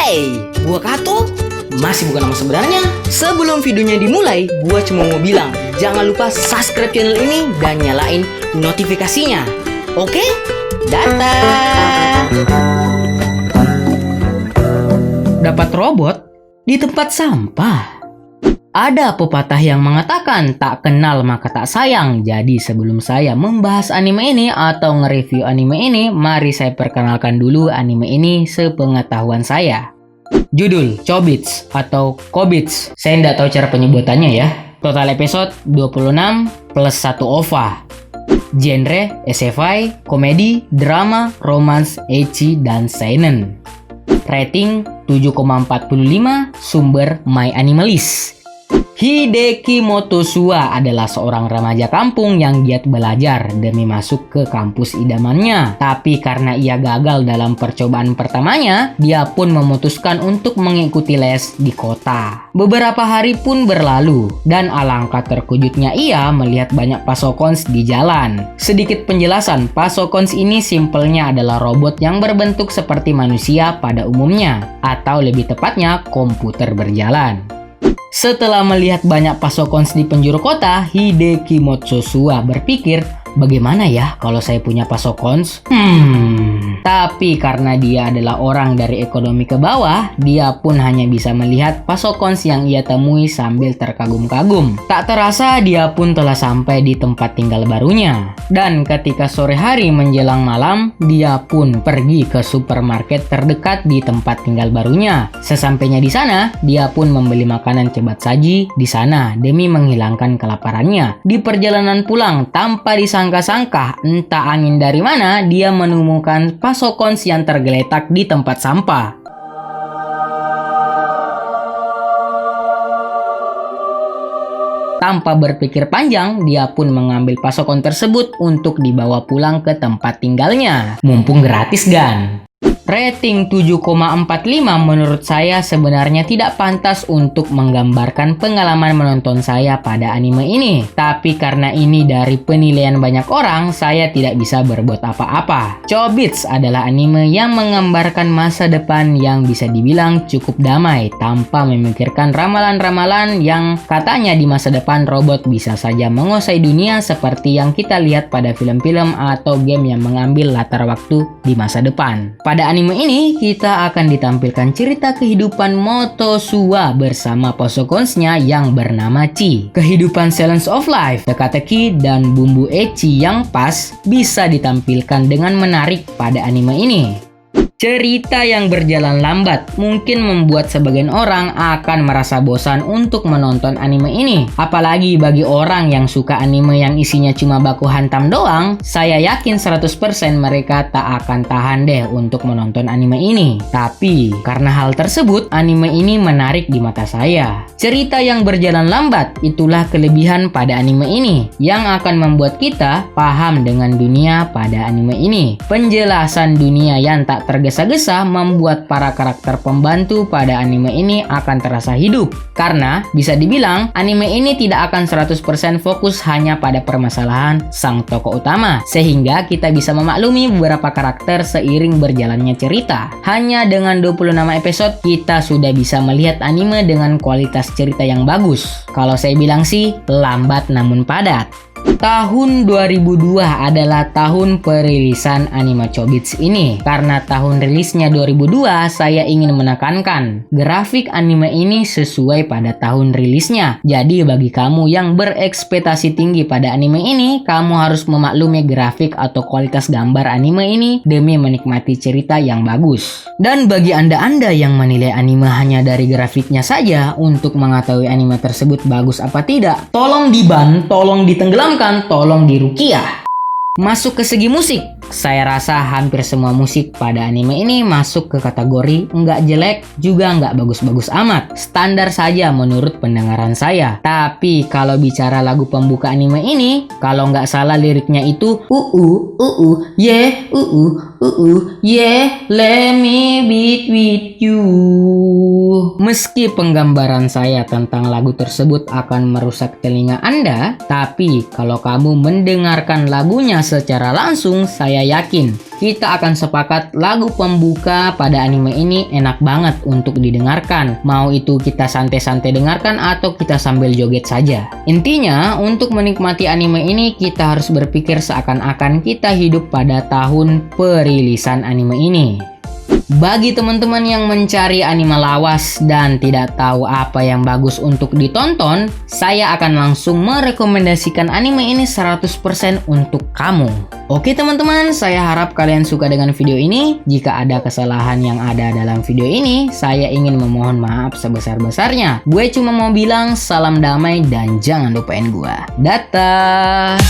Hai, gua Kato. Masih bukan nama sebenarnya. Sebelum videonya dimulai, gua cuma mau bilang, jangan lupa subscribe channel ini dan nyalain notifikasinya. Oke? Dadah. Dapat robot di tempat sampah. Ada pepatah yang mengatakan tak kenal maka tak sayang. Jadi sebelum saya membahas anime ini atau nge-review anime ini, mari saya perkenalkan dulu anime ini sepengetahuan saya. Judul Chobits atau Chobits. Saya tidak tahu cara penyebutannya ya. Total episode 26 plus 1 OVA. Genre sci-fi, komedi, drama, romance, ecchi, dan seinen. Rating 7,45, sumber MyAnimalist. Hideki Motosua adalah seorang remaja kampung yang giat belajar demi masuk ke kampus idamannya. Tapi karena ia gagal dalam percobaan pertamanya, dia pun memutuskan untuk mengikuti les di kota. Beberapa hari pun berlalu, dan alangkah terkejutnya ia melihat banyak pasokons di jalan. Sedikit penjelasan, pasokons ini simpelnya adalah robot yang berbentuk seperti manusia pada umumnya, atau lebih tepatnya komputer berjalan. Setelah melihat banyak pasokons di penjuru kota, Hideki Motosua berpikir, bagaimana ya kalau saya punya pasokons? Tapi karena dia adalah orang dari ekonomi ke bawah, dia pun hanya bisa melihat pasokons yang ia temui sambil terkagum-kagum. Tak terasa dia pun telah sampai di tempat tinggal barunya. Dan ketika sore hari menjelang malam, dia pun pergi ke supermarket terdekat di tempat tinggal barunya. Sesampainya di sana, dia pun membeli makanan cepat saji di sana demi menghilangkan kelaparannya. Di perjalanan pulang, tanpa disangka-sangka, entah angin dari mana, dia menemukan pasokons yang tergeletak di tempat sampah. Tanpa berpikir panjang, dia pun mengambil pasokon tersebut untuk dibawa pulang ke tempat tinggalnya. Mumpung gratis, gan. Rating 7,45 menurut saya sebenarnya tidak pantas untuk menggambarkan pengalaman menonton saya pada anime ini. Tapi karena ini dari penilaian banyak orang, saya tidak bisa berbuat apa-apa. Chobits adalah anime yang menggambarkan masa depan yang bisa dibilang cukup damai tanpa memikirkan ramalan-ramalan yang katanya di masa depan robot bisa saja menguasai dunia seperti yang kita lihat pada film-film atau game yang mengambil latar waktu di masa depan. Pada anime ini kita akan ditampilkan cerita kehidupan Motosua bersama pasokonsnya yang bernama Chi. Kehidupan Slice of Life, teka-teki, dan bumbu ecchi yang pas bisa ditampilkan dengan menarik pada anime ini. Cerita yang berjalan lambat mungkin membuat sebagian orang akan merasa bosan untuk menonton anime ini. Apalagi bagi orang yang suka anime yang isinya cuma baku hantam doang, saya yakin 100% mereka tak akan tahan deh untuk menonton anime ini. Tapi karena hal tersebut, anime ini menarik di mata saya. Cerita yang berjalan lambat itulah kelebihan pada anime ini yang akan membuat kita paham dengan dunia pada anime ini. Penjelasan dunia yang tak tergesa-gesa membuat para karakter pembantu pada anime ini akan terasa hidup. Karena bisa dibilang anime ini tidak akan 100% fokus hanya pada permasalahan sang tokoh utama, sehingga kita bisa memaklumi beberapa karakter seiring berjalannya cerita. Hanya dengan 26 episode kita sudah bisa melihat anime dengan kualitas cerita yang bagus. Kalau saya bilang sih lambat namun padat. Tahun 2002 adalah tahun perilisan anime Chobits ini. Karena tahun rilisnya 2002, saya ingin menekankan grafik anime ini sesuai pada tahun rilisnya. Jadi bagi kamu yang berekspektasi tinggi pada anime ini, kamu harus memaklumi grafik atau kualitas gambar anime ini demi menikmati cerita yang bagus. Dan bagi anda-anda yang menilai anime hanya dari grafiknya saja untuk mengetahui anime tersebut bagus apa tidak, tolong diban, tolong ditenggelamkan, tolong dirukiah. Masuk ke segi musik, saya rasa hampir semua musik pada anime ini masuk ke kategori nggak jelek juga nggak bagus-bagus amat. Standar saja menurut pendengaran saya. Tapi kalau bicara lagu pembuka anime ini, kalau nggak salah liriknya itu yeah, let me be with you. Meski penggambaran saya tentang lagu tersebut akan merusak telinga Anda, tapi kalau kamu mendengarkan lagunya secara langsung, saya yakin kita akan sepakat lagu pembuka pada anime ini enak banget untuk didengarkan. Mau itu kita santai-santai dengarkan atau kita sambil joget saja. Intinya, untuk menikmati anime ini kita harus berpikir seakan-akan kita hidup pada tahun perilisan anime ini. Bagi teman-teman yang mencari anime lawas dan tidak tahu apa yang bagus untuk ditonton, saya akan langsung merekomendasikan anime ini 100% untuk kamu. Oke teman-teman, saya harap kalian suka dengan video ini. Jika ada kesalahan yang ada dalam video ini, saya ingin memohon maaf sebesar-besarnya. Gue cuma mau bilang salam damai dan jangan lupain gue. Dadah!